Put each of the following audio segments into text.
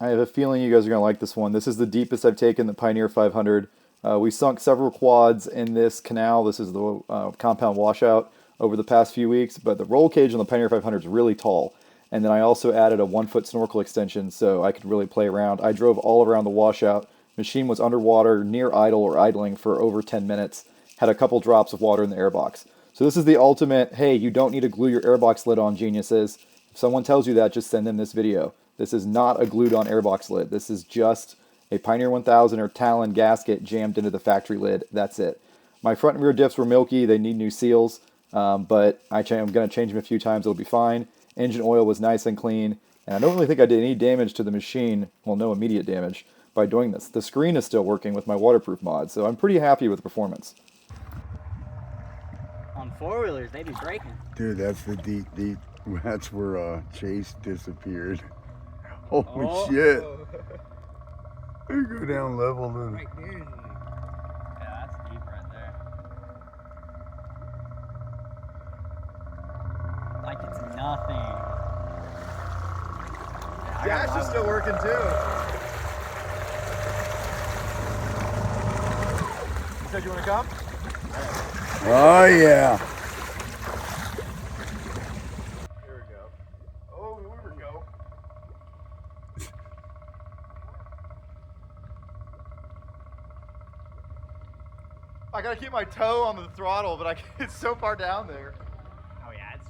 I have a feeling you guys are going to like this one. This is the deepest I've taken the Pioneer 500. We sunk several quads in this canal. This is the compound washout over the past few weeks, but the roll cage on the Pioneer 500 is really tall. And then I also added a 1-foot snorkel extension so I could really play around. I drove all around the washout. Machine was underwater, near idle or idling for over 10 minutes. Had a couple drops of water in the airbox. So this is the ultimate, hey, you don't need to glue your airbox lid on, geniuses. If someone tells you that, just send them this video. This is not a glued on airbox lid. This is just a Pioneer 1000 or Talon gasket jammed into the factory lid. That's it. My front and rear diffs were milky. They need new seals, but I'm going to change them a few times. It'll be fine. Engine oil was nice and clean, and I don't really think I did any damage to the machine. Well, no immediate damage by doing this. The screen is still working with my waterproof mod, so I'm pretty happy with the performance. On four-wheelers, they be breaking. Dude, that's the deep. That's where Chase disappeared. Holy shit. They go down level then. Right there. Yeah, that's deep right there. Like it's nothing. Dash is still working too. You said you want to come? Oh yeah. Here we go. Oh, here we go. I gotta keep my toe on the throttle, but it's so far down there. Oh yeah, it's.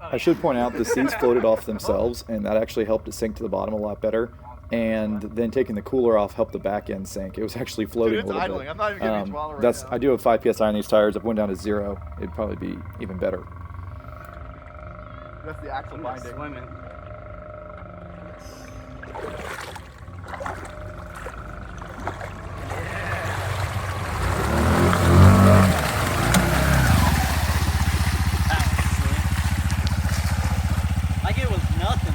I should point out the seats floated off themselves, and that actually helped it sink to the bottom a lot better. And then taking the cooler off helped the back end sink. It was actually floating a little idling. bit. I'm not even getting any throttle right now. I do have 5 psi on these tires. If it went down to 0, it'd probably be even better. That's the axle binding. Swimming. Like it was nothing.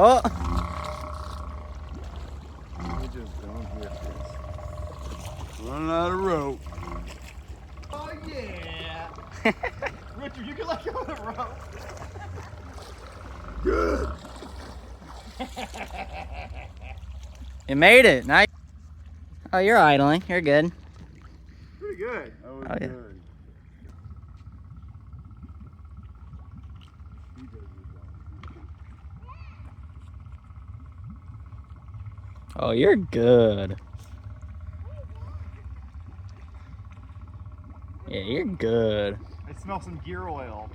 Oh! We just don't get this. Running out of rope. Oh yeah! Richard, you can let go of the rope. Good. You made it. Nice. Oh, you're idling. You're good. Pretty good. That was Oh, yeah. good. Oh, you're good. Yeah, you're good. I smell some gear oil.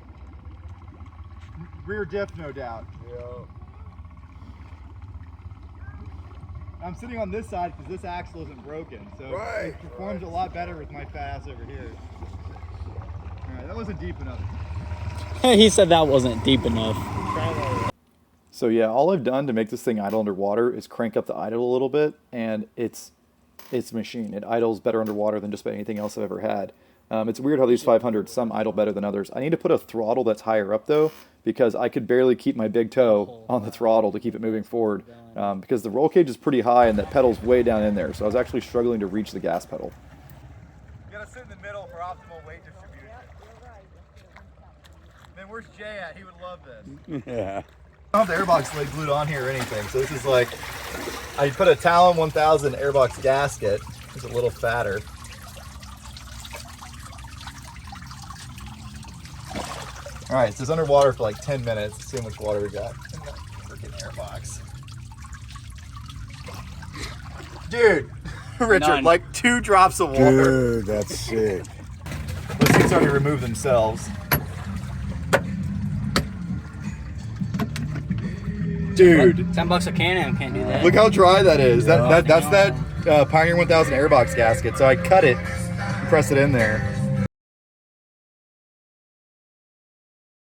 Rear diff, no doubt. Yeah. I'm sitting on this side because this axle isn't broken, so it performs a lot better with my fat ass over here. Alright, that wasn't deep enough. He said that wasn't deep enough. So yeah, all I've done to make this thing idle underwater is crank up the idle a little bit, and it's a machine. It idles better underwater than just about anything else I've ever had. It's weird how these 500s, some idle better than others. I need to put a throttle that's higher up though, because I could barely keep my big toe on the throttle to keep it moving forward, because the roll cage is pretty high and that pedal's way down in there, so I was actually struggling to reach the gas pedal. You gotta sit in the middle for optimal weight distribution. Man, where's Jay at? He would love this. Yeah. I don't have the airbox lid glued on here or anything, so this is like, I put a Talon 1000 airbox gasket. It's a little fatter. All right, so it's underwater for like 10 minutes. Let's see how much water we got in that freaking airbox. Dude, Richard, None. like 2 drops of water. Dude, that's sick. Those things already remove themselves. Dude, $10 a can, can't do that. look how dry that is. Yeah. That's that Pioneer 1000 airbox gasket. So I cut it and press it in there.